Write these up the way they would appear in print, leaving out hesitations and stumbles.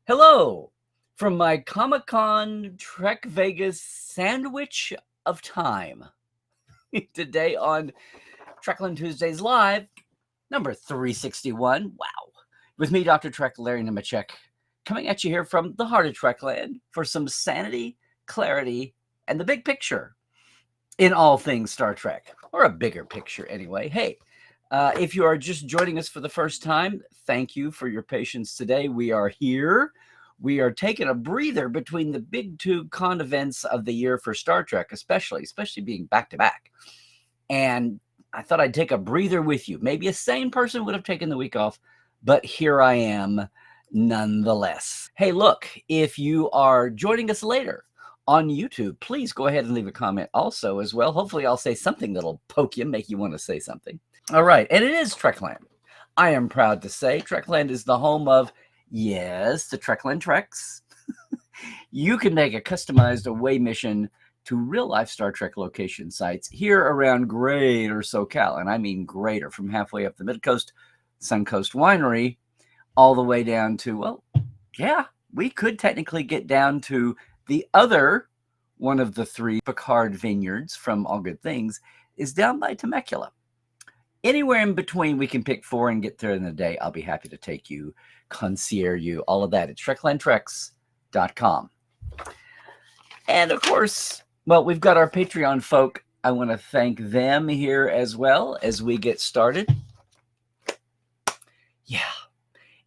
Hello from my Comic-Con Trek Vegas sandwich of time. Today on Trekland Tuesdays Live, number 361. Wow. With me, Dr. Trek Larry Nemecek, coming at you here from the heart of Trekland for some sanity, clarity, and the big picture in all things Star Trek, or a bigger picture anyway. Hey, if you are just joining us for the first time, thank you for your patience today. We are here. We are taking a breather between the big two con events of the year for Star Trek, especially being back to back. And I thought I'd take a breather with you. Maybe a sane person would have taken the week off, but here I am nonetheless. Hey, look, if you are joining us later on YouTube, please go ahead and leave a comment also as well. Hopefully I'll say something that'll poke you, make you want to say something. All right, and it is Trekland. I am proud to say Trekland is the home of, yes, the Trekland Treks. You can make a customized away mission to real-life Star Trek location sites here around greater SoCal, and I mean greater, from halfway up the Mid-Coast, Suncoast Winery, all the way down to, well, yeah, we could technically get down to the other one of the three Picard vineyards from All Good Things is down by Temecula. Anywhere in between, we can pick four and get there in a day. I'll be happy to take you, concierge you, all of that at treklandtreks.com. And of course, well, we've got our Patreon folk. I want to thank them here as well as we get started. Yeah,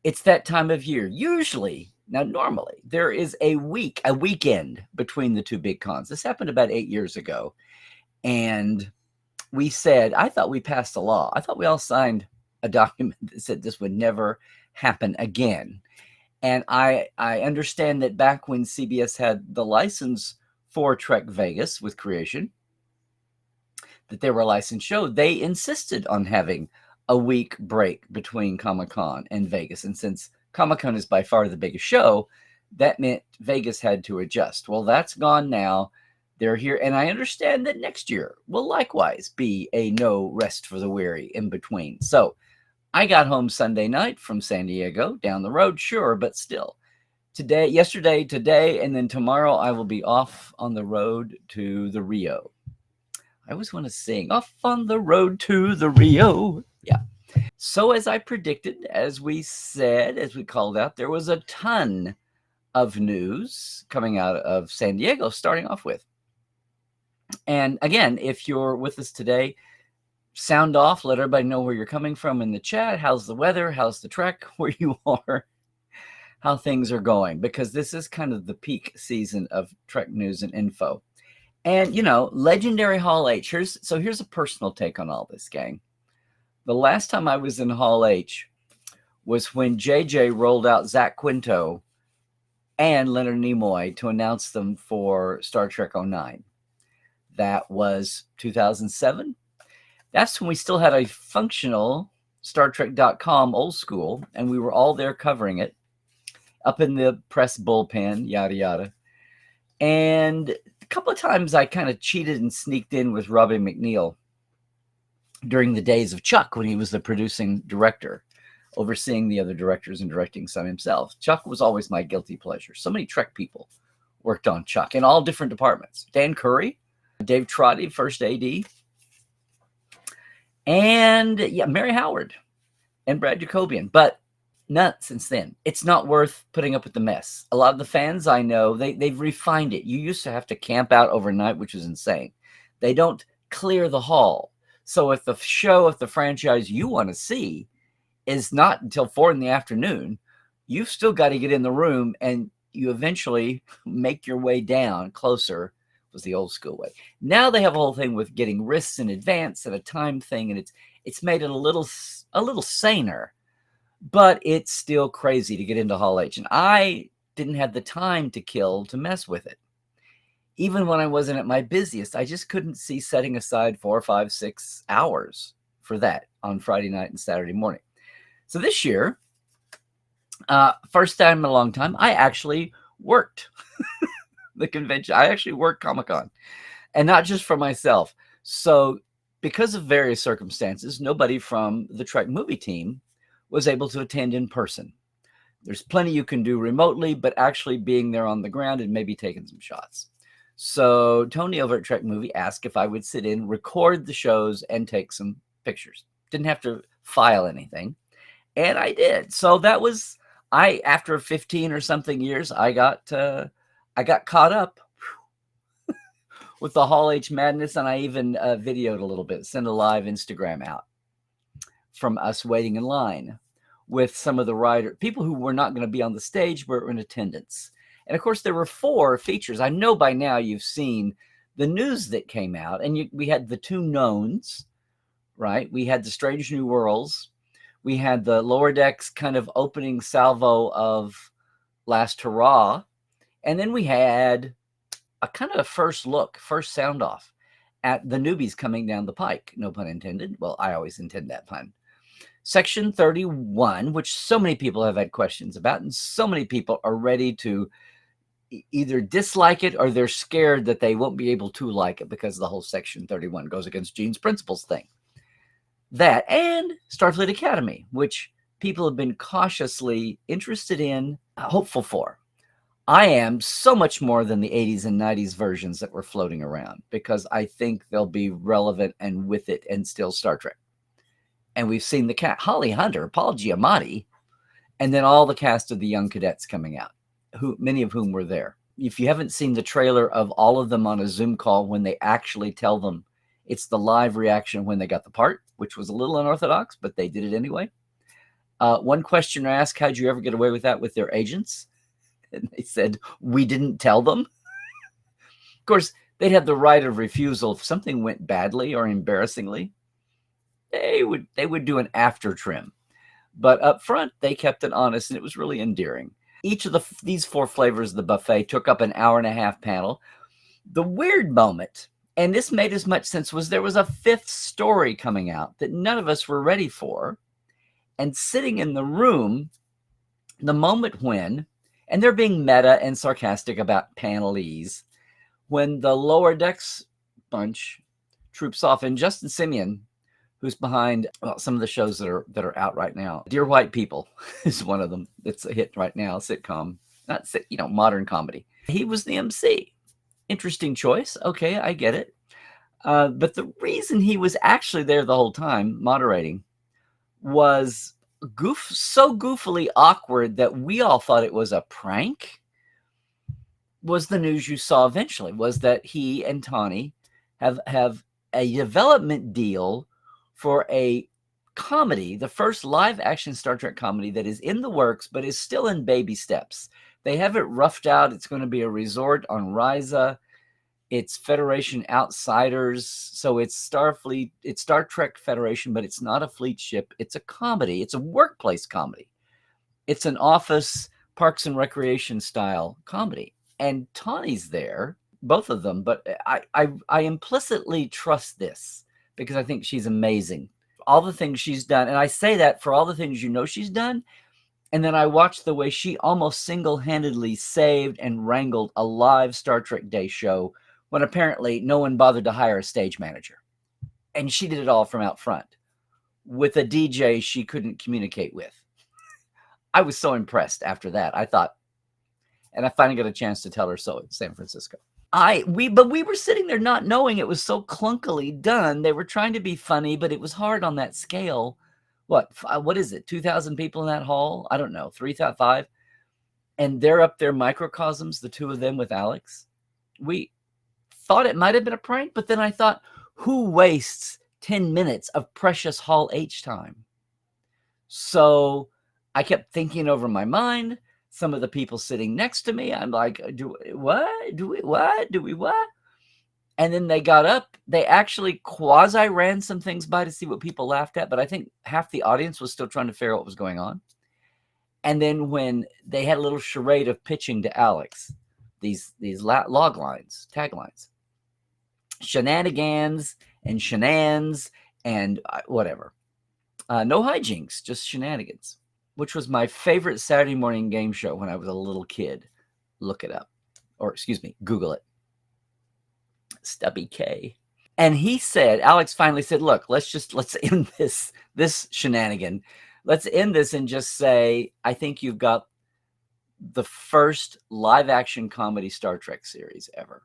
it's that time of year. Usually, now normally, there is a weekend between the two big cons. This happened about 8 years ago. And we said, I thought we passed a law. I thought we all signed a document that said this would never happen again. And I understand that back when CBS had the license for Trek Vegas with Creation, that they were a licensed show, they insisted on having a week break between Comic-Con and Vegas. And since Comic-Con is by far the biggest show, that meant Vegas had to adjust. Well, that's gone now. They're here, and I understand that next year will likewise be a no rest for the weary in between. So I got home Sunday night from San Diego, down the road, sure, but still. Yesterday, today, and then tomorrow I will be off on the road to the Rio. I always want to sing, off on the road to the Rio. Yeah. So as I predicted, as we said, as we called out, there was a ton of news coming out of San Diego, starting off with. And again, if you're with us today, sound off, let everybody know where you're coming from in the chat. How's the weather? How's the trek? Where you are? How things are going? Because this is kind of the peak season of Trek news and info. And, you know, legendary Hall H. Here's a personal take on all this, gang. The last time I was in Hall H was when JJ rolled out Zach Quinto and Leonard Nimoy to announce them for Star Trek 09. That was 2007. That's when we still had a functional StarTrek.com old school, and we were all there covering it up in the press bullpen, yada, yada. And a couple of times I kind of cheated and sneaked in with Robbie McNeil during the days of Chuck when he was the producing director, overseeing the other directors and directing some himself. Chuck was always my guilty pleasure. So many Trek people worked on Chuck in all different departments. Dan Curry, Dave Trotty, first AD, and yeah, Mary Howard and Brad Jacobian, but none since then. It's not worth putting up with the mess. A lot of the fans I know, they've refined it. You used to have to camp out overnight, which was insane. They don't clear the hall. So if the franchise you want to see is not until 4 p.m, you've still got to get in the room, and you eventually make your way down closer. Was the old school way. Now they have a whole thing with getting wrists in advance and a time thing, and it's made it a little saner, but it's still crazy to get into Hall H. And I didn't have the time to kill to mess with it. Even when I wasn't at my busiest, I just couldn't see setting aside 4, 5, 6 hours for that on Friday night and Saturday morning. So this year, first time in a long time, I actually worked the convention. I actually worked Comic-Con, and not just for myself. So because of various circumstances, nobody from the Trek movie team was able to attend in person. There's plenty you can do remotely, but actually being there on the ground and maybe taking some shots. So Tony over at Trek Movie asked if I would sit in, record the shows, and take some pictures. Didn't have to file anything. And I did. So that was, after 15 or something years, I got caught up with the Hall H madness, and I even videoed a little bit, sent a live Instagram out from us waiting in line with some of the people who were not going to be on the stage, but were in attendance. And of course, there were 4 features. I know by now you've seen the news that came out, and we had the 2 knowns, right? We had the Strange New Worlds. We had the Lower Decks kind of opening salvo of Last Hurrah. And then we had a kind of a first sound off at the newbies coming down the pike. No pun intended. Well, I always intend that pun. Section 31, which so many people have had questions about, and so many people are ready to either dislike it or they're scared that they won't be able to like it because the whole Section 31 goes against Gene's principles thing. That and Starfleet Academy, which people have been cautiously interested in, hopeful for. I am so much more than the 80s and 90s versions that were floating around, because I think they'll be relevant and with it and still Star Trek. And we've seen the Holly Hunter, Paul Giamatti, and then all the cast of the young cadets coming out, many of whom were there. If you haven't seen the trailer of all of them on a Zoom call when they actually tell them, it's the live reaction when they got the part, which was a little unorthodox, but they did it anyway. One questioner asked, how'd you ever get away with that with their agents? And they said, we didn't tell them. Of course, they'd have the right of refusal if something went badly or embarrassingly. They would do an after trim. But up front, they kept it honest, and it was really endearing. Each of these 4 flavors of the buffet took up an hour-and-a-half panel. The weird moment, and this made as much sense, was there was a 5th story coming out that none of us were ready for. And sitting in the room, the moment when, and they're being meta and sarcastic about panelese, when the Lower Decks bunch troops off, and Justin Simeon, who's behind some of the shows that are out right now. Dear White People is one of them. It's a hit right now, sitcom, modern comedy. He was the MC. Interesting choice. Okay, I get it. But the reason he was actually there the whole time moderating was so goofily awkward that we all thought it was a prank. Was the news you saw eventually was that he and Tawny have a development deal for a comedy, the first live action Star Trek comedy that is in the works, but is still in baby steps. They have it roughed out. It's going to be a resort on Risa. It's Federation Outsiders. So it's Starfleet. It's Star Trek Federation, but it's not a fleet ship. It's a comedy. It's a workplace comedy. It's an office, Parks and Recreation style comedy. And Tawny's there, both of them. But I implicitly trust this, because I think she's amazing. All the things she's done, and I say that for all the things she's done, and then I watched the way she almost single-handedly saved and wrangled a live Star Trek Day show when apparently no one bothered to hire a stage manager. And she did it all from out front with a DJ she couldn't communicate with. I was so impressed after that. I thought, and I finally got a chance to tell her so in San Francisco. We were sitting there not knowing it was so clunkily done. They were trying to be funny, but it was hard on that scale. What is it? 2,000 people in that hall? I don't know, 3,000, 5. And they're up there, microcosms, the 2 of them with Alex. We thought it might have been a prank, but then I thought, who wastes 10 minutes of precious Hall H time? So I kept thinking over my mind. Some of the people sitting next to me, I'm like, do we what? And then they got up. They actually quasi ran some things by to see what people laughed at, but I think half the audience was still trying to figure out what was going on. And then when they had a little charade of pitching to Alex, these log lines, taglines, shenanigans and shenanigans and whatever. No hijinks, just shenanigans, which was my favorite Saturday morning game show when I was a little kid. Look it up. Or, excuse me, Google it. Stubby K. And he said, Alex finally said, look, let's end this shenanigan. let's end this and just say, I think you've got the first live action comedy Star Trek series ever.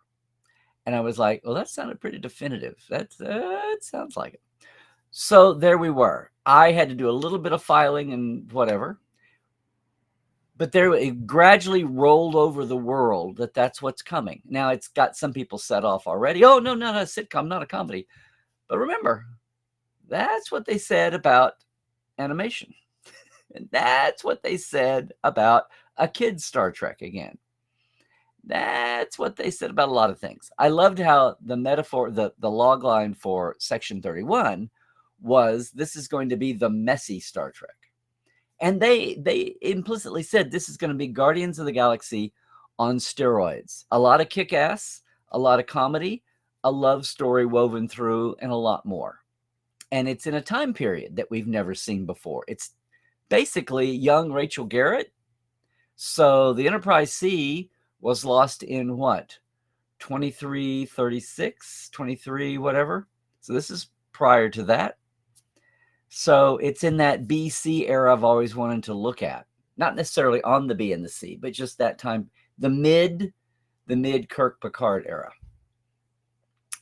And I was like, well, that sounded pretty definitive. That sounds like it. So there we were. I had to do a little bit of filing and whatever. But there, it gradually rolled over the world that that's what's coming. Now it's got some people set off already. Oh, no, not a sitcom, not a comedy. But remember, that's what they said about animation. And that's what they said about a kid's Star Trek again. That's what they said about a lot of things. I loved how the metaphor, the log line for Section 31 was, this is going to be the messy Star Trek. And they implicitly said this is going to be Guardians of the Galaxy on steroids. A lot of kick-ass, a lot of comedy, a love story woven through, and a lot more. And it's in a time period that we've never seen before. It's basically young Rachel Garrett. So the Enterprise C was lost in what? 2336, 23, whatever. So this is prior to that. So it's in that BC era I've always wanted to look at. Not necessarily on the B and the C, but just that time, the mid Kirk Picard era.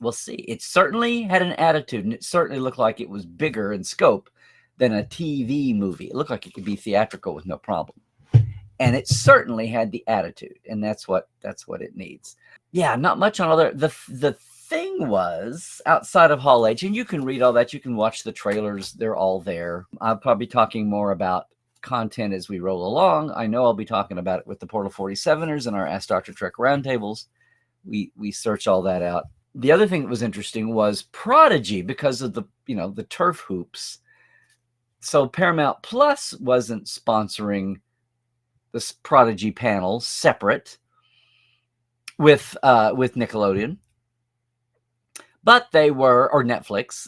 We'll see. It certainly had an attitude, and it certainly looked like it was bigger in scope than a TV movie. It looked like it could be theatrical with no problem. And it certainly had the attitude, and that's what it needs. Yeah, not much on other. The thing was, outside of Hall H, and you can read all that, you can watch the trailers, they're all there. I'll probably be talking more about content as we roll along. I know I'll be talking about it with the Portal 47ers and our Ask Dr. Trek roundtables. We search all that out. The other thing that was interesting was Prodigy, because of the turf hoops. So Paramount Plus wasn't sponsoring this Prodigy panel separate with Nickelodeon. But they were, or Netflix,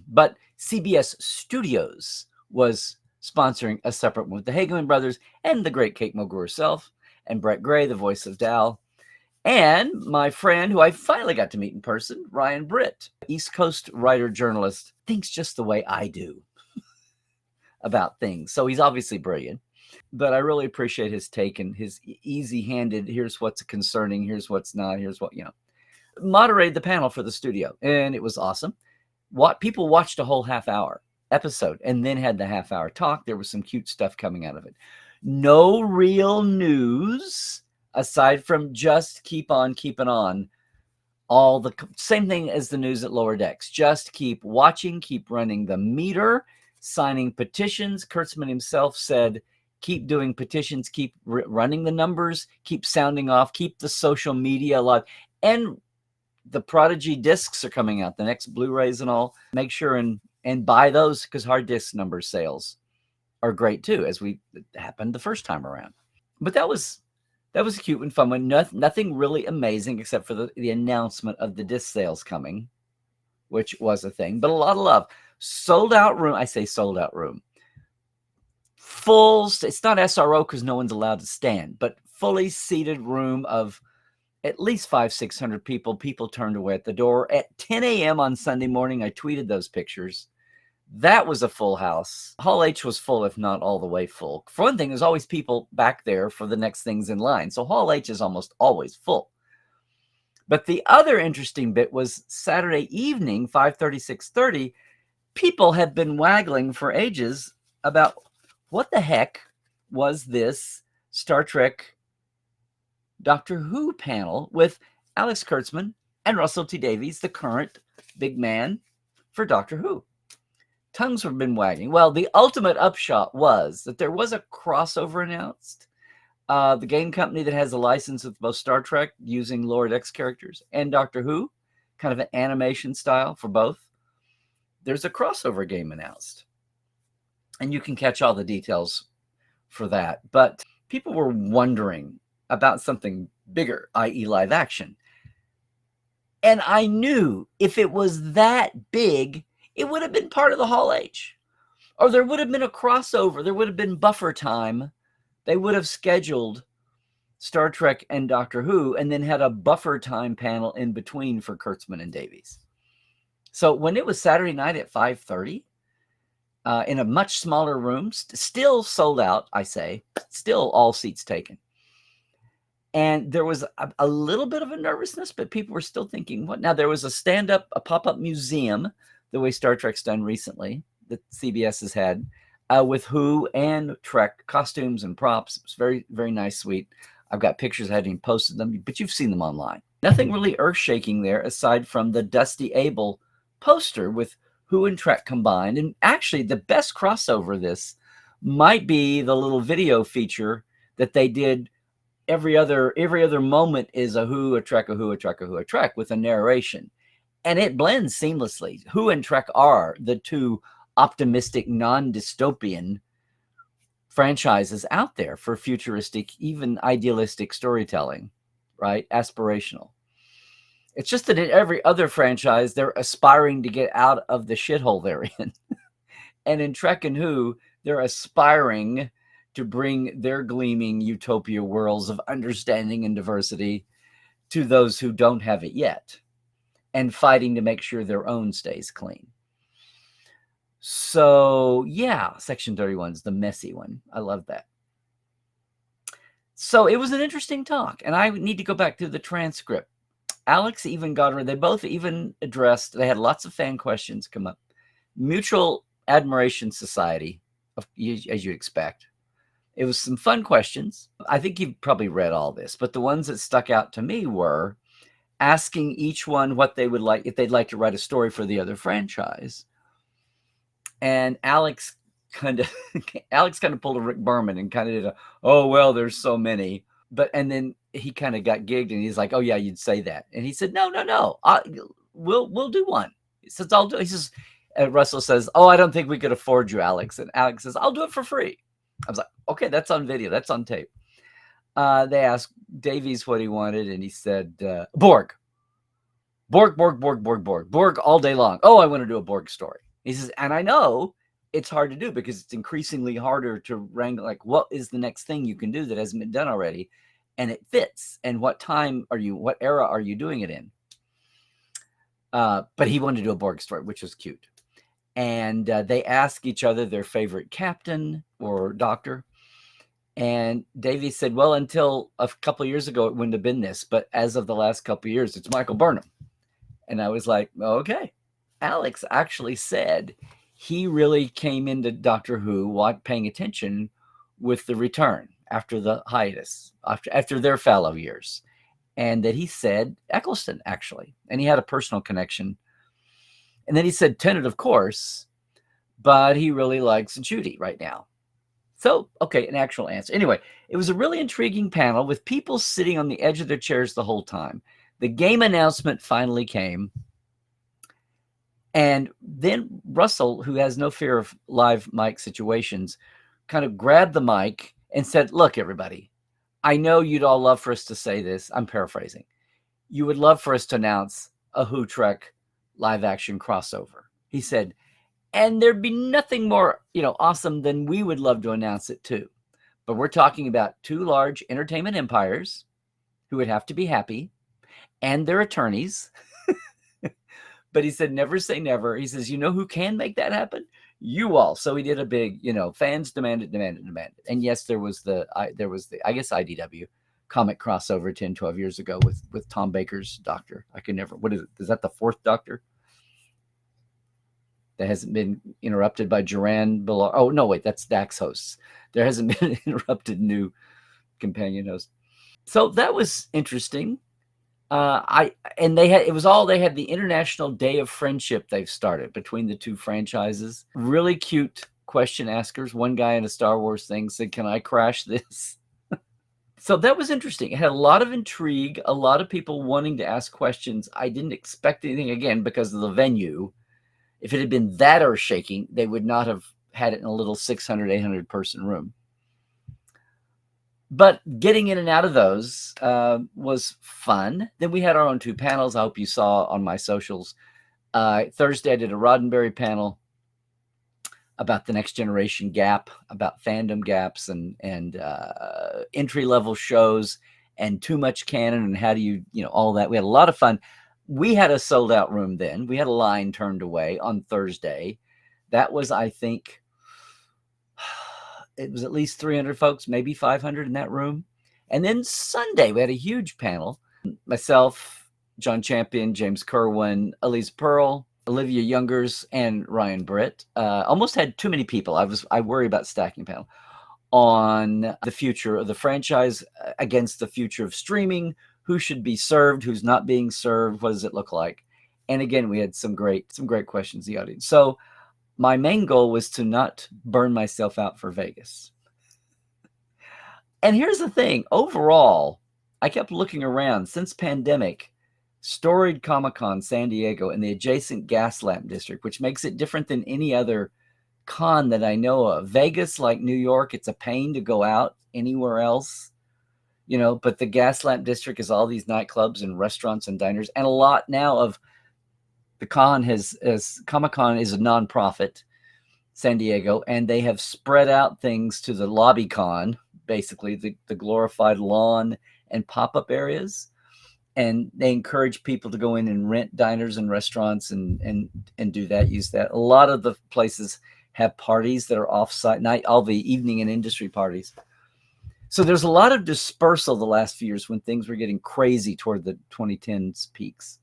but CBS Studios was sponsoring a separate one with the Hageman brothers and the great Kate Mulgrew herself and Brett Gray, the voice of Dal, and my friend who I finally got to meet in person, Ryan Britt, East Coast writer-journalist, thinks just the way I do about things. So he's obviously brilliant, but I really appreciate his take and his easy-handed, here's what's concerning, here's what's not, here's what, moderated the panel for the studio, and it was awesome. People watched a whole half-hour episode and then had the half-hour talk. There was some cute stuff coming out of it. No real news aside from just keep on keeping on. All the same thing as the news at Lower Decks. Just keep watching, keep running the meter, signing petitions. Kurtzman himself said, keep doing petitions, keep running the numbers, keep sounding off, keep the social media alive. And the Prodigy discs are coming out, the next Blu-rays and all. Make sure and buy those, because hard disk number sales are great too, as it happened the first time around. But that was a cute and fun one. Nothing really amazing except for the announcement of the disc sales coming, which was a thing, but a lot of love. Sold out room. I say sold out room. Full. It's not SRO because no one's allowed to stand, but fully seated room of at least 500-600 people. People turned away at the door at 10 a.m. on Sunday morning. I tweeted those pictures. That was a full house. Hall H was full, if not all the way full. For one thing, there's always people back there for the next things in line. So Hall H is almost always full. But the other interesting bit was Saturday evening, 5:30, 6:30, people have been waggling for ages about what the heck was this Star Trek Doctor Who panel with Alex Kurtzman and Russell T. Davies, the current big man for Doctor Who. Tongues have been wagging. Well, the ultimate upshot was that there was a crossover announced. The game company that has a license with both Star Trek using Lower Decks characters and Doctor Who, kind of an animation style for both. There's a crossover game announced. And you can catch all the details for that. But people were wondering about something bigger, i.e. live action. And I knew if it was that big, it would have been part of the Hall H. Or there would have been a crossover. There would have been buffer time. They would have scheduled Star Trek and Doctor Who and then had a buffer time panel in between for Kurtzman and Davies. So when it was Saturday night at 5:30, in a much smaller room, still sold out, I say, still all seats taken. And there was a little bit of a nervousness, but people were still thinking, what? Now, there was a pop-up museum, the way Star Trek's done recently, that CBS has had, with Who and Trek costumes and props. It was very, very nice, sweet. I've got pictures. I hadn't even posted them, but you've seen them online. Nothing really earth-shaking there aside from the Dusty Able poster with Who and Trek combined. And actually, the best crossover of this might be the little video feature that they did. Every other moment is a Who, a Trek, a Who, a Trek, a Who, a Trek with a narration. And it blends seamlessly. Who and Trek are the two optimistic, non-dystopian franchises out there for futuristic, even idealistic storytelling, right? Aspirational. It's just that in every other franchise, they're aspiring to get out of the shithole they're in. And in Trek and Who, they're aspiring to bring their gleaming utopia worlds of understanding and diversity to those who don't have it yet, and fighting to make sure their own stays clean. So yeah, Section 31 is the messy one. I love that. So it was an interesting talk, and I need to go back to the transcript. Alex even got her, they both even addressed, they had lots of fan questions come up. Mutual Admiration Society, as you expect. It was some fun questions. I think you've probably read all this, but the ones that stuck out to me were asking each one what they would like, if they'd like to write a story for the other franchise. And Alex kind of pulled a Rick Berman and kind of did oh, well, there's so many. And then he kind of got gigged and he's like, oh yeah, you'd say that. And he said, no, we'll do one. He says, I'll do. He says, Russell says, oh, I don't think we could afford you, Alex. And Alex says, I'll do it for free. I was like, okay, that's on video. That's on tape. They asked Davies what he wanted, and he said, Borg. Borg all day long. Oh, I want to do a Borg story. He says, and I know it's hard to do because it's increasingly harder to wrangle, like, what is the next thing you can do that hasn't been done already? And it fits. And what era are you doing it in? But he wanted to do a Borg story, which was cute. And they ask each other their favorite captain or doctor. And Davies said, well, until a couple of years ago, it wouldn't have been this. But as of the last couple of years, it's Michael Burnham. And I was like, okay. Alex actually said he really came into Doctor Who paying attention with the return after the hiatus, after their fallow years. And that he said Eccleston, actually. And he had a personal connection. And then he said Tennant, of course, but he really likes Judy right now. So, okay, an actual answer. Anyway, it was a really intriguing panel with people sitting on the edge of their chairs the whole time. The game announcement finally came. And then Russell, who has no fear of live mic situations, kind of grabbed the mic and said, look, everybody, I know you'd all love for us to say this. I'm paraphrasing. You would love for us to announce a Who Trek live action crossover. He said, and there'd be nothing more, awesome than we would love to announce it too. But we're talking about two large entertainment empires who would have to be happy and their attorneys. But he said, never say never. He says, who can make that happen? You all. So he did a big, fans demanded. And yes, there was the, I guess, IDW comic crossover 10, 12 years ago with Tom Baker's Doctor. What is it? Is that the fourth Doctor? That hasn't been interrupted by Duran Ballard. Oh, no, wait, that's Dax hosts. There hasn't been an interrupted new companion host. So that was interesting. They had the International Day of Friendship they've started between the two franchises. Really cute question askers. One guy in a Star Wars thing said, can I crash this? So that was interesting. It had a lot of intrigue, a lot of people wanting to ask questions. I didn't expect anything, again, because of the venue. If it had been that earth-shaking, they would not have had it in a little 600, 800 person room. But getting in and out of those was fun. Then we had our own two panels. I hope you saw on my socials. Thursday, I did a Roddenberry panel about the next generation gap, about fandom gaps and entry-level shows and too much canon and how do you all that. We had a lot of fun. We had a sold-out room then. We had a line turned away on Thursday. That was, I think, It was at least 300 folks, maybe 500 in that room. And then Sunday, we had a huge panel. Myself, John Champion, James Kerwin, Elise Pearl, Olivia Youngers, and Ryan Britt. Almost had too many people. I worry about stacking panel on the future of the franchise against the future of streaming. Who should be served? Who's not being served? What does it look like? And again, we had some great questions in the audience. So my main goal was to not burn myself out for Vegas. And here's the thing. Overall, I kept looking around since pandemic, storied Comic-Con San Diego and the adjacent Gaslamp District, which makes it different than any other con that I know of. Vegas, like New York, it's a pain to go out anywhere else, but the Gaslamp District is all these nightclubs and restaurants and diners. And a lot now of the con as Comic-Con is a nonprofit, San Diego, and they have spread out things to the lobby con, basically the glorified lawn and pop-up areas. And they encourage people to go in and rent diners and restaurants and do that, use that. A lot of the places have parties that are off-site night, all the evening and industry parties. So there's a lot of dispersal the last few years when things were getting crazy toward the 2010s peaks.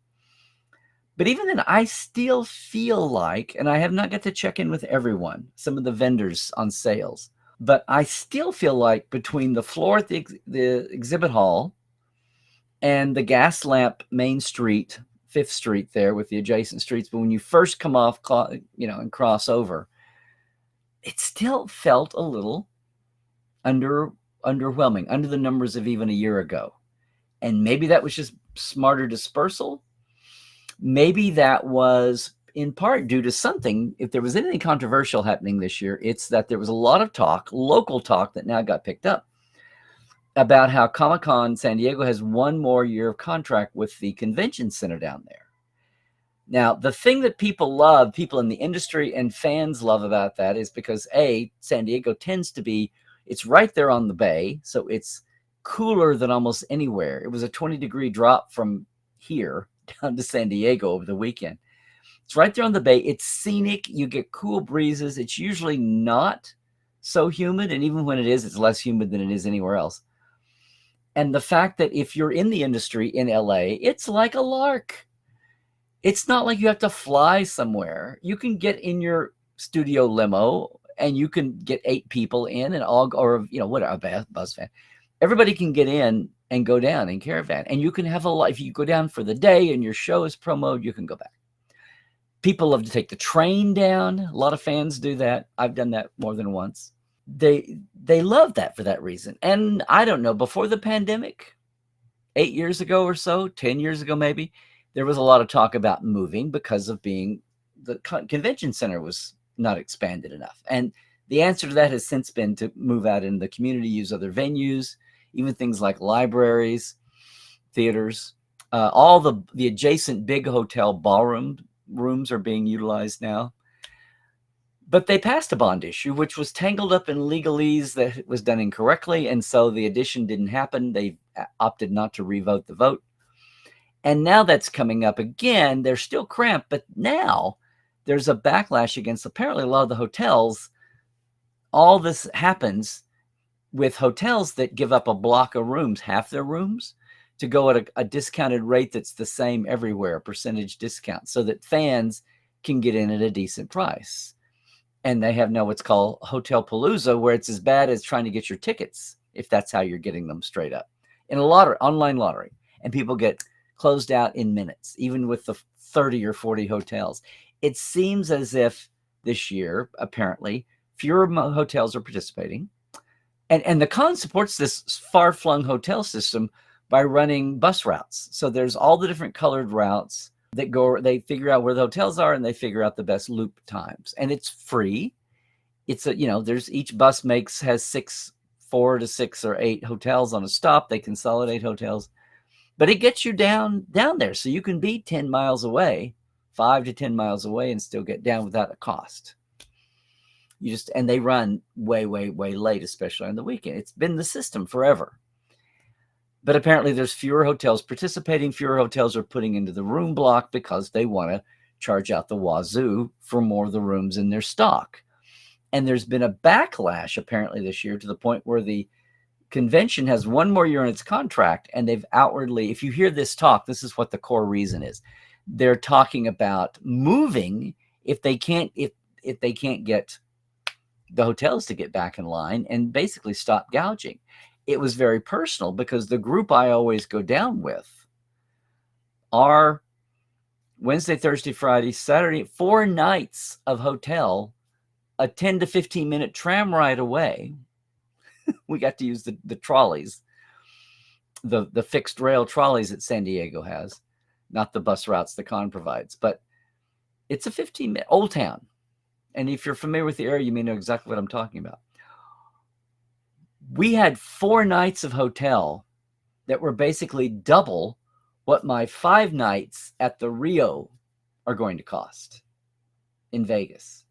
But even then, I still feel like, and I have not got to check in with everyone, some of the vendors on sales, but I still feel like between the floor at the exhibit hall and the Gaslamp Main Street, 5th Street there with the adjacent streets, but when you first come off, and cross over, it still felt a little underwhelming, under the numbers of even a year ago. And maybe that was just smarter dispersal. Maybe that was in part due to something. If there was anything controversial happening this year, it's that there was a lot of talk, local talk, that now got picked up about how Comic-Con San Diego has one more year of contract with the convention center down there. Now, the thing that people in the industry and fans love about that is because San Diego tends to be, it's right there on the bay, so it's cooler than almost anywhere. It was a 20-degree drop from here down to San Diego over the weekend. It's right there on the bay. It's scenic. You get cool breezes. It's usually not so humid, and even when it is, it's less humid than it is anywhere else. And the fact that if you're in the industry in LA, it's like a lark. It's not like you have to fly somewhere. You can get in your studio limo and you can get 8 people in and all, or, whatever, a bus van. Everybody can get in and go down in caravan. And you can have a life. If you go down for the day and your show is promoted, you can go back. People love to take the train down. A lot of fans do that. I've done that more than once. They love that for that reason. And I don't know, before the pandemic, 8 years ago or so, 10 years ago maybe, there was a lot of talk about moving because of being the convention center was not expanded enough. And the answer to that has since been to move out in the community, use other venues, even things like libraries, theaters, all the adjacent big hotel ballroom rooms are being utilized now. But they passed a bond issue, which was tangled up in legalese that was done incorrectly. And so the addition didn't happen. They opted not to revote the vote. And now that's coming up again. They're still cramped, but now there's a backlash against apparently a lot of the hotels. All this happens with hotels that give up a block of rooms, half their rooms, to go at a discounted rate that's the same everywhere, a percentage discount, so that fans can get in at a decent price. And they have now what's called Hotel Palooza, where it's as bad as trying to get your tickets, if that's how you're getting them straight up, in a lottery, online lottery. And people get closed out in minutes, even with the 30 or 40 hotels. It seems as if this year, apparently, fewer hotels are participating. And the con supports this far-flung hotel system by running bus routes. So there's all the different colored routes that go, they figure out where the hotels are and they figure out the best loop times. And it's free. It's there's each bus has 4 to 6 or 8 hotels on a stop. They consolidate hotels. But it gets you down there. So you can be 10 miles away, 5 to 10 miles away, and still get down without a cost. And they run way, way, way late, especially on the weekend. It's been the system forever. But apparently there's fewer hotels participating. Fewer hotels are putting into the room block because they want to charge out the wazoo for more of the rooms in their stock. And there's been a backlash apparently this year to the point where the convention has one more year in its contract, and they've outwardly, if you hear this talk, this is what the core reason is. They're talking about moving if they can't get the hotels to get back in line and basically stop gouging. It was very personal because the group I always go down with are Wednesday, Thursday, Friday, Saturday, 4 nights of hotel, a 10 to 15 minute tram ride away. We got to use the trolleys, the fixed rail trolleys that San Diego has, not the bus routes the con provides, but it's a 15-minute Old Town. And if you're familiar with the area, you may know exactly what I'm talking about. We had 4 nights of hotel that were basically double what my 5 nights at the Rio are going to cost in Vegas.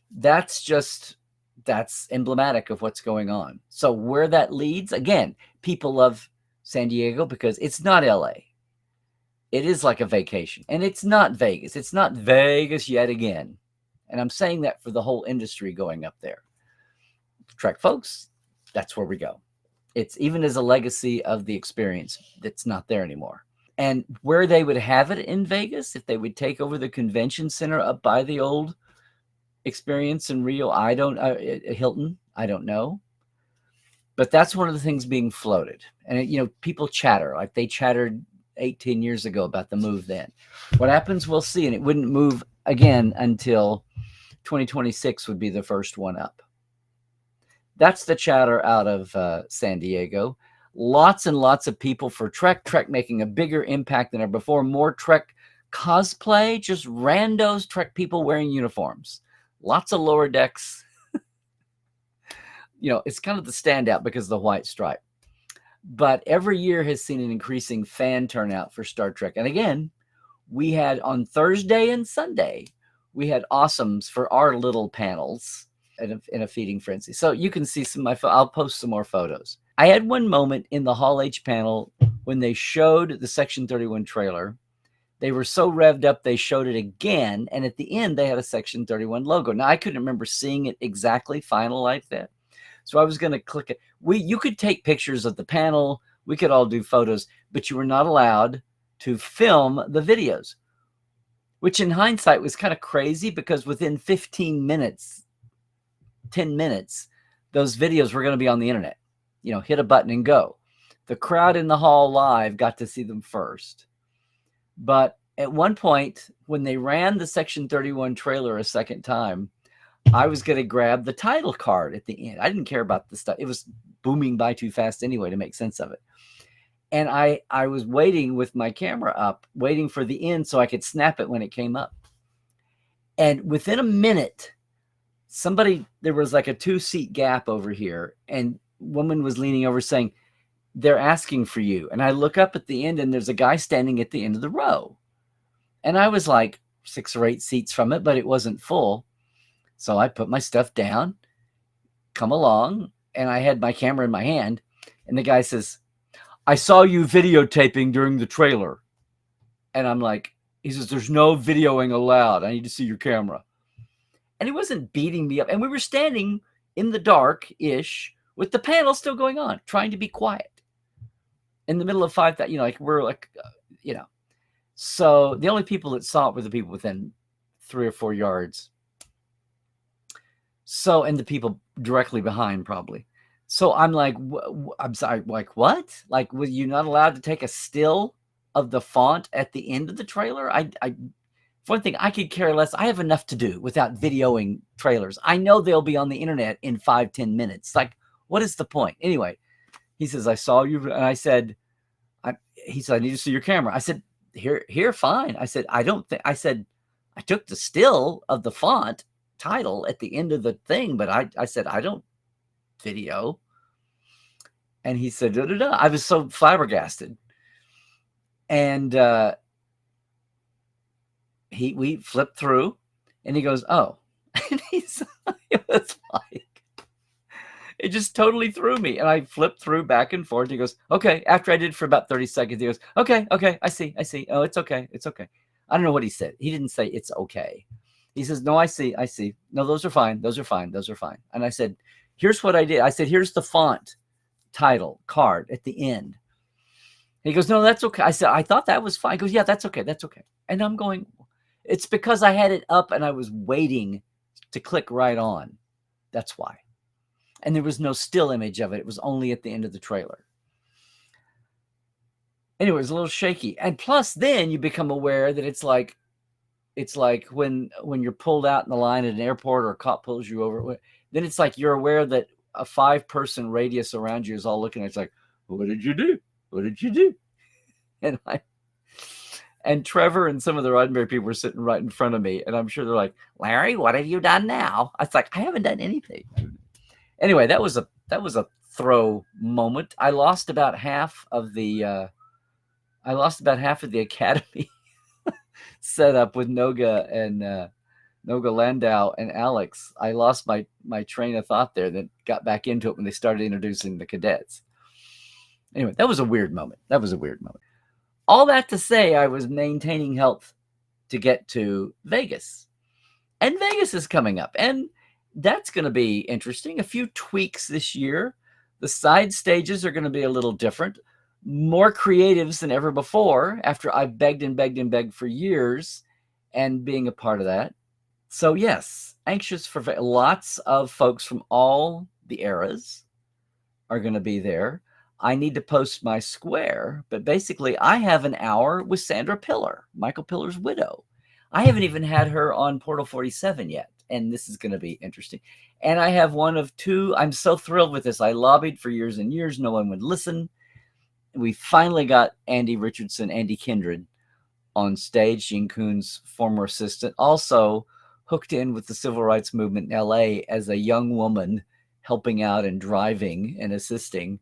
That's emblematic of what's going on. So where that leads, again, people love San Diego because it's not LA. It is like a vacation, and it's not Vegas. It's not Vegas yet again. And I'm saying that for the whole industry going up there. Trek folks, that's where we go. It's even as a legacy of the experience that's not there anymore. And where they would have it in Vegas, if they would take over the convention center up by the old experience in Rio, Hilton, I don't know. But that's one of the things being floated. And, people chatter, like they chattered 18 years ago about the move then. What happens, we'll see. And it wouldn't move again until 2026 would be the first one up. That's the chatter out of San Diego. Lots and lots of people for Trek making a bigger impact than ever before. More Trek cosplay, just randos Trek people wearing uniforms. Lots of lower decks. It's kind of the standout because of the white stripe. But every year has seen an increasing fan turnout for Star Trek. And again, we had on Thursday and Sunday, we had awesomes for our little panels in a feeding frenzy. So you can see I'll post some more photos. I had one moment in the Hall H panel when they showed the Section 31 trailer. They were so revved up, they showed it again. And at the end, they had a Section 31 logo. Now, I couldn't remember seeing it exactly final like that. So I was going to click it. You could take pictures of the panel. We could all do photos, but you were not allowed to film the videos, which in hindsight was kind of crazy because within 15 minutes, 10 minutes, those videos were going to be on the internet. Hit a button and go. The crowd in the hall live got to see them first. But at one point, when they ran the Section 31 trailer a second time, I was going to grab the title card at the end. I didn't care about the stuff. It was booming by too fast anyway to make sense of it. And I was waiting with my camera up, waiting for the end so I could snap it when it came up. And within a minute, there was like a 2-seat gap over here, and woman was leaning over saying, "They're asking for you." And I look up at the end, and there's a guy standing at the end of the row. And I was like 6 or 8 seats from it, but it wasn't full. So I put my stuff down, come along, and I had my camera in my hand. And the guy says, "I saw you videotaping during the trailer." And I'm like, he says, "There's no videoing allowed. I need to see your camera." And he wasn't beating me up. And we were standing in the dark-ish with the panel still going on, trying to be quiet in the middle of 5,000, So the only people that saw it were the people within 3 or 4 yards. So, and the people directly behind probably. So I'm like, I'm sorry, like what? Like, were you not allowed to take a still of the font at the end of the trailer? For one thing, I could care less. I have enough to do without videoing trailers. I know they'll be on the internet in 5-10 minutes. Like, what is the point? Anyway, he says, "I saw you." And I said, he said, "I need to see your camera." I said, here, fine. I said, I took the still of the font title at the end of the thing, but I said, I don't video. And he said, "Da-da-da." I was so flabbergasted. And we flipped through, and he goes, "Oh." And it was like, it just totally threw me. And I flipped through back and forth. He goes, "Okay." After I did for about 30 seconds, he goes, Okay, I see. Oh, it's okay. I don't know what he said. He didn't say it's okay. He says, no, I see. No, those are fine. Those are fine. Those are fine. And I said, here's what I did. I said, here's the font title card at the end. And he goes, no, that's okay. I said, I thought that was fine. He goes, yeah, that's okay. That's okay. And I'm going, it's because I had it up and I was waiting to click right on. That's why. And there was no still image of it. It was only at the end of the trailer. Anyway, it was a little shaky. And plus then you become aware that it's like when you're pulled out in the line at an airport or a cop pulls you over, then it's like you're aware that a 5-person radius around you is all looking at you. It's like, what did you do? What did you do? And Trevor and some of the Roddenberry people were sitting right in front of me. And I'm sure they're like, Larry, what have you done now? I was like, I haven't done anything. Anyway, that was a throw moment. I lost about half of the academy set up with Noga and Noga Landau and Alex. I lost my train of thought there, then got back into it when they started introducing the cadets. Anyway, that was a weird moment. All that to say, I was maintaining health to get to Vegas. And Vegas is coming up. And that's going to be interesting. A few tweaks this year. The side stages are going to be a little different. More creatives than ever before after I've begged and begged and begged for years and being a part of that. So yes, anxious for lots of folks from all the eras are going to be there. I need to post my square, but basically I have an hour with Sandra Pillar, Michael Pillar's widow. I haven't even had her on Portal 47 yet, and this is going to be interesting. And I have one of two. I'm so thrilled with this. I lobbied for years and years. No one would listen. We finally got Andy Kindred on stage, Gene Kuhn's former assistant, also hooked in with the civil rights movement in LA as a young woman helping out and driving and assisting.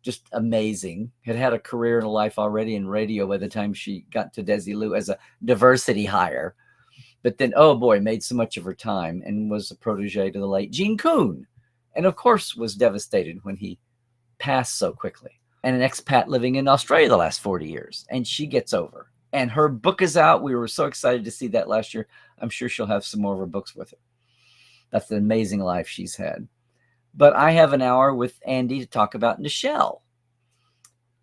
Just amazing. Had a career and a life already in radio by the time she got to Desilu as a diversity hire. But then, oh boy, made so much of her time and was a protege to the late Gene Kuhn. And of course was devastated when he passed so quickly. And an expat living in Australia the last 40 years. And she gets over. And her book is out. We were so excited to see that last year. I'm sure she'll have some more of her books with her. That's an amazing life she's had. But I have an hour with Andy to talk about Nichelle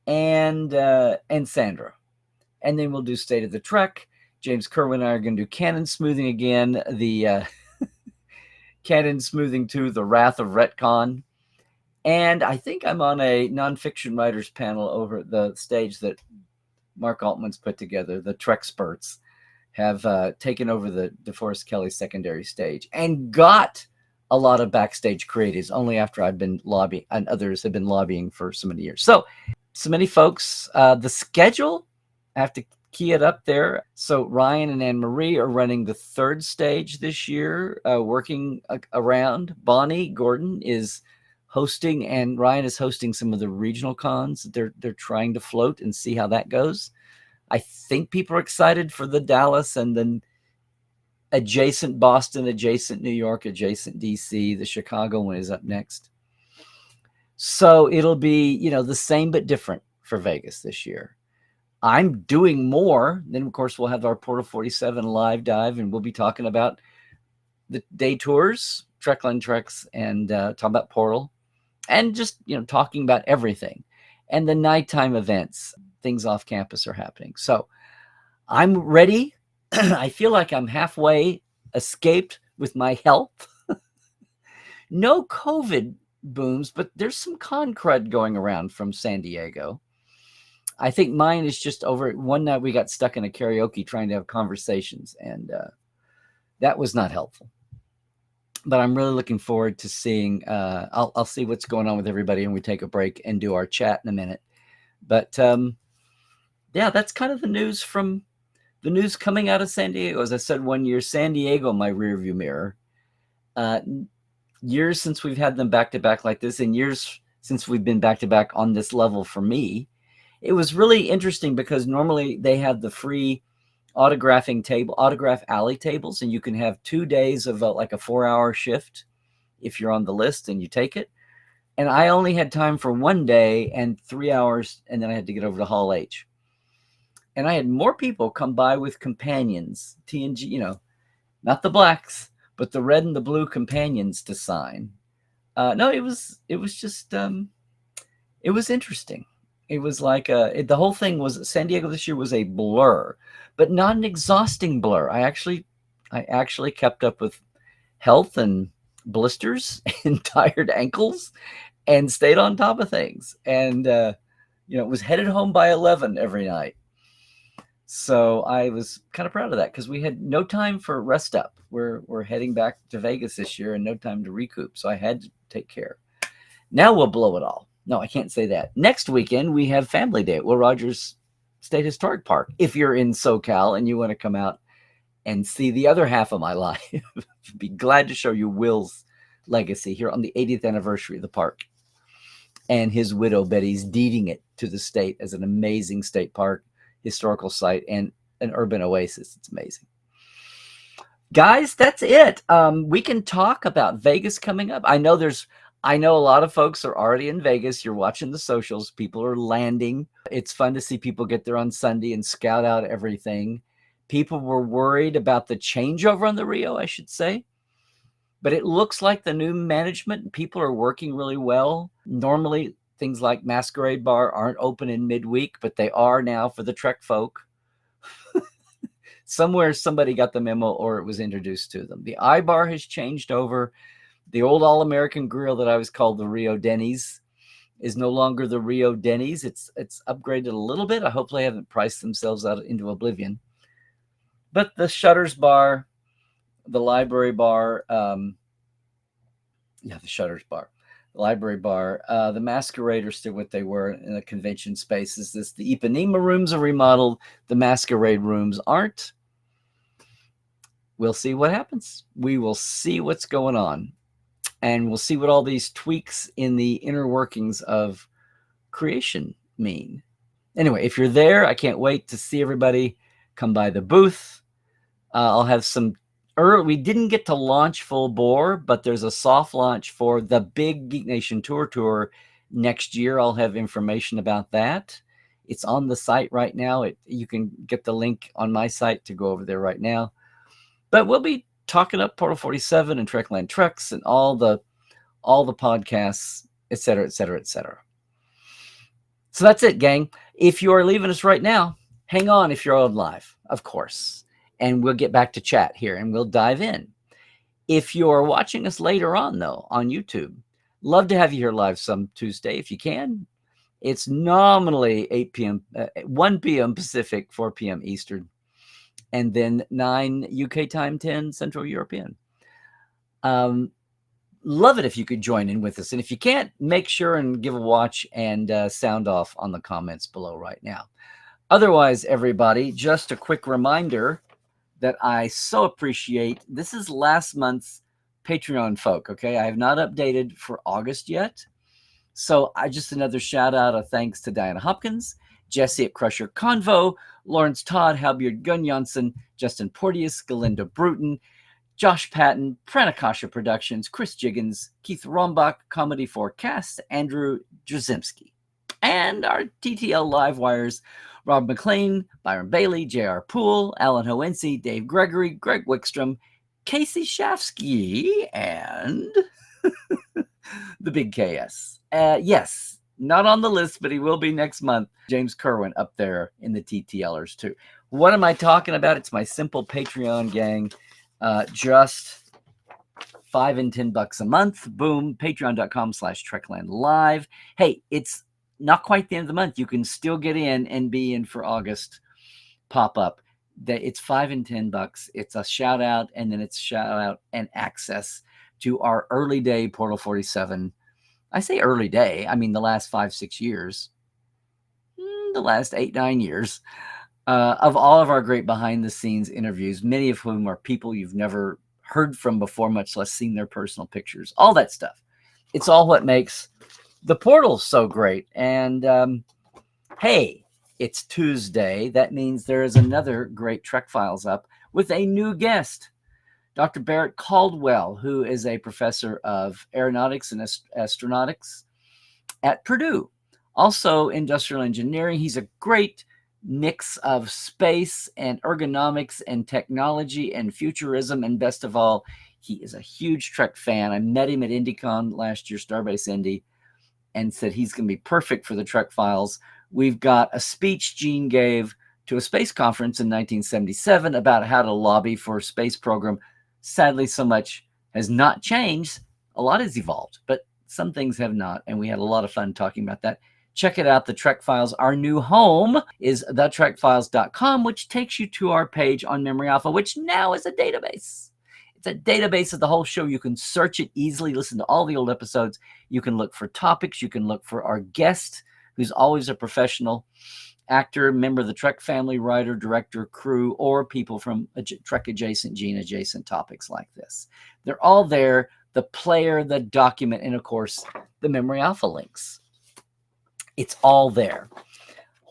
and Sandra. And then we'll do State of the Trek. James Kerwin and I are going to do canon smoothing again. The canon smoothing to The Wrath of Retcon. And I think I'm on a nonfiction writers panel over at the stage that Mark Altman's put together. The Trexperts have taken over the DeForest Kelley secondary stage and got a lot of backstage creatives only after I've been lobbying and others have been lobbying for so many years. So many folks. The schedule, I have to key it up there. So Ryan and Anne Marie are running the third stage this year, working around. Bonnie Gordon is hosting, and Ryan is hosting some of the regional cons. They're trying to float and see how that goes. I think people are excited for the Dallas and then adjacent Boston, adjacent New York, adjacent DC. The Chicago one is up next. So it'll be, the same but different for Vegas this year. I'm doing more. Then, of course, we'll have our Portal 47 live dive, and we'll be talking about the day tours, Trekland Treks, and talking about Portal, and just, talking about everything. And the nighttime events, things off campus are happening. So I'm ready. I feel like I'm halfway escaped with my health. No COVID booms, but there's some con crud going around from San Diego. I think mine is just over. One night we got stuck in a karaoke trying to have conversations, and that was not helpful. But I'm really looking forward to seeing. I'll see what's going on with everybody, and we take a break and do our chat in a minute. But yeah, that's kind of the news from the news coming out of San Diego. As I said, 1 year, San Diego, my rearview mirror. Years since we've had them back to back like this, and years since we've been back to back on this level for me. It was really interesting because normally they have the free autograph alley tables, and you can have 2 days of like a 4-hour shift if you're on the list and you take it. And I only had time for 1 day and 3 hours, and then I had to get over to Hall H. And I had more people come by with companions, TNG, not the blacks, but the red and the blue companions to sign. No, it was just it was interesting. It was like the whole thing was San Diego this year was a blur, but not an exhausting blur. I actually kept up with health and blisters and tired ankles and stayed on top of things. And was headed home by 11 every night. So I was kind of proud of that because we had no time for rest up. We're heading back to Vegas this year and no time to recoup. So I had to take care. Now we'll blow it all. No, I can't say that. Next weekend we have Family Day at Will Rogers State Historic Park. If you're in SoCal and you want to come out and see the other half of my life, be glad to show you Will's legacy here on the 80th anniversary of the park. And his widow Betty's deeding it to the state as an amazing state park, historical site, and an urban oasis. It's amazing. Guys, that's it. We can talk about Vegas coming up. I know a lot of folks are already in Vegas. You're watching the socials. People are landing. It's fun to see people get there on Sunday and scout out everything. People were worried about the changeover on the Rio, I should say. But it looks like the new management, people are working really well. Normally, things like Masquerade Bar aren't open in midweek, but they are now for the Trek folk. Somewhere somebody got the memo or it was introduced to them. The iBar has changed over. The old All-American Grill that I was called the Rio Denny's is no longer the Rio Denny's. It's upgraded a little bit. I hope they haven't priced themselves out into oblivion. But the Shutters Bar, the Library Bar, the Shutters Bar, the Library Bar, the Masquerade are still what they were in the convention spaces. The Ipanema rooms are remodeled. The Masquerade rooms aren't. We'll see what happens. We will see what's going on. And we'll see what all these tweaks in the inner workings of creation mean. Anyway, if you're there, I can't wait to see everybody. Come by the booth. I'll have some we didn't get to launch full bore, but there's a soft launch for the big Geek Nation Tour next year. I'll have information about that. It's on the site right now. You can get the link on my site to go over there right now. But we'll be talking up Portal 47 and Trekland Treks and all the podcasts, et cetera, et cetera, et cetera. So that's it, gang. If you are leaving us right now, hang on if you're on live, of course. And we'll get back to chat here and we'll dive in. If you're watching us later on, though, on YouTube, love to have you here live some Tuesday if you can. It's nominally 8 p.m., 1 p.m. Pacific, 4 p.m. Eastern, and then 9 UK time, 10 Central European. Love it if you could join in with us. And if you can't, make sure and give a watch and sound off on the comments below right now. Otherwise, everybody, just a quick reminder that I so appreciate. This is last month's Patreon folk, okay? I have not updated for August yet. So just another shout out of thanks to Diana Hopkins, Jesse at Crusher Convo, Lawrence Todd, Halbeard Gunnjonsen, Justin Porteous, Galinda Bruton, Josh Patton, Pranakasha Productions, Chris Jiggins, Keith Rombach, Comedy Forecast, Andrew Drzymski. And our TTL Live Wires, Rob McLean, Byron Bailey, J.R. Poole, Alan Hoensi, Dave Gregory, Greg Wickstrom, Casey Shafsky, and the big KS. Yes, not on the list, but he will be next month. James Kerwin up there in the TTLers too. What am I talking about? It's my simple Patreon gang. Just $5 and $10 a month. Boom. Patreon.com/Trekland Live. Hey, it's not quite the end of the month. You can still get in and be in for August pop up. It's $5 and $10. It's a shout out, and then it's shout out and access to our early day Portal 47. I say early day. I mean the last 5-6 years, the last 8-9 years of all of our great behind the scenes interviews. Many of whom are people you've never heard from before, much less seen their personal pictures. All that stuff. It's all what makes the Portal so great. And hey, it's Tuesday. That means there is another great Trek Files up with a new guest, Dr. Barrett Caldwell, who is a professor of aeronautics and astronautics at Purdue. Also industrial engineering. He's a great mix of space and ergonomics and technology and futurism. And best of all, he is a huge Trek fan. I met him at IndyCon last year, Starbase Indy, and said he's going to be perfect for the Trek Files. We've got a speech Gene gave to a space conference in 1977 about how to lobby for a space program. Sadly, so much has not changed. A lot has evolved, but some things have not, and we had a lot of fun talking about that. Check it out, The Trek Files. Our new home is thetrekfiles.com, which takes you to our page on Memory Alpha, which now is a database. It's a database of the whole show. You can search it easily, listen to all the old episodes. You can look for topics. You can look for our guest, who's always a professional actor, member of the Trek family, writer, director, crew, or people from Trek adjacent, Gene adjacent topics like this. They're all there. The player, the document, and of course, the Memory Alpha links. It's all there.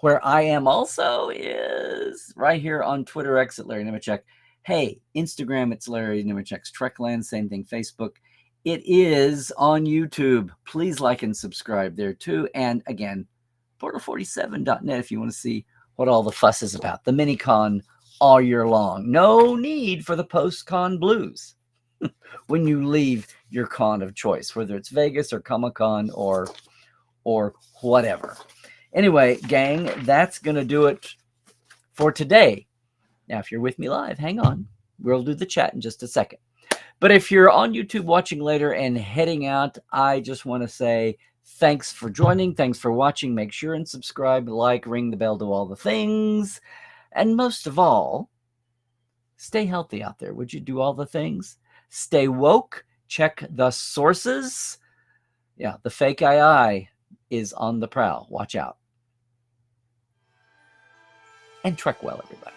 Where I am also is right here on Twitter X at Larry Nemecek. Hey, Instagram, it's Larry Nemecek's Trekland. Same thing, Facebook. It is on YouTube. Please like and subscribe there too. And again, portal47.net if you want to see what all the fuss is about. The mini-con all year long. No need for the post-con blues when you leave your con of choice, whether it's Vegas or Comic-Con or whatever. Anyway, gang, that's going to do it for today. Now, if you're with me live, hang on. We'll do the chat in just a second. But if you're on YouTube watching later and heading out, I just want to say thanks for joining. Thanks for watching. Make sure and subscribe, like, ring the bell, do all the things. And most of all, stay healthy out there. Would you do all the things? Stay woke. Check the sources. Yeah, the fake II is on the prowl. Watch out. And trek well, everybody.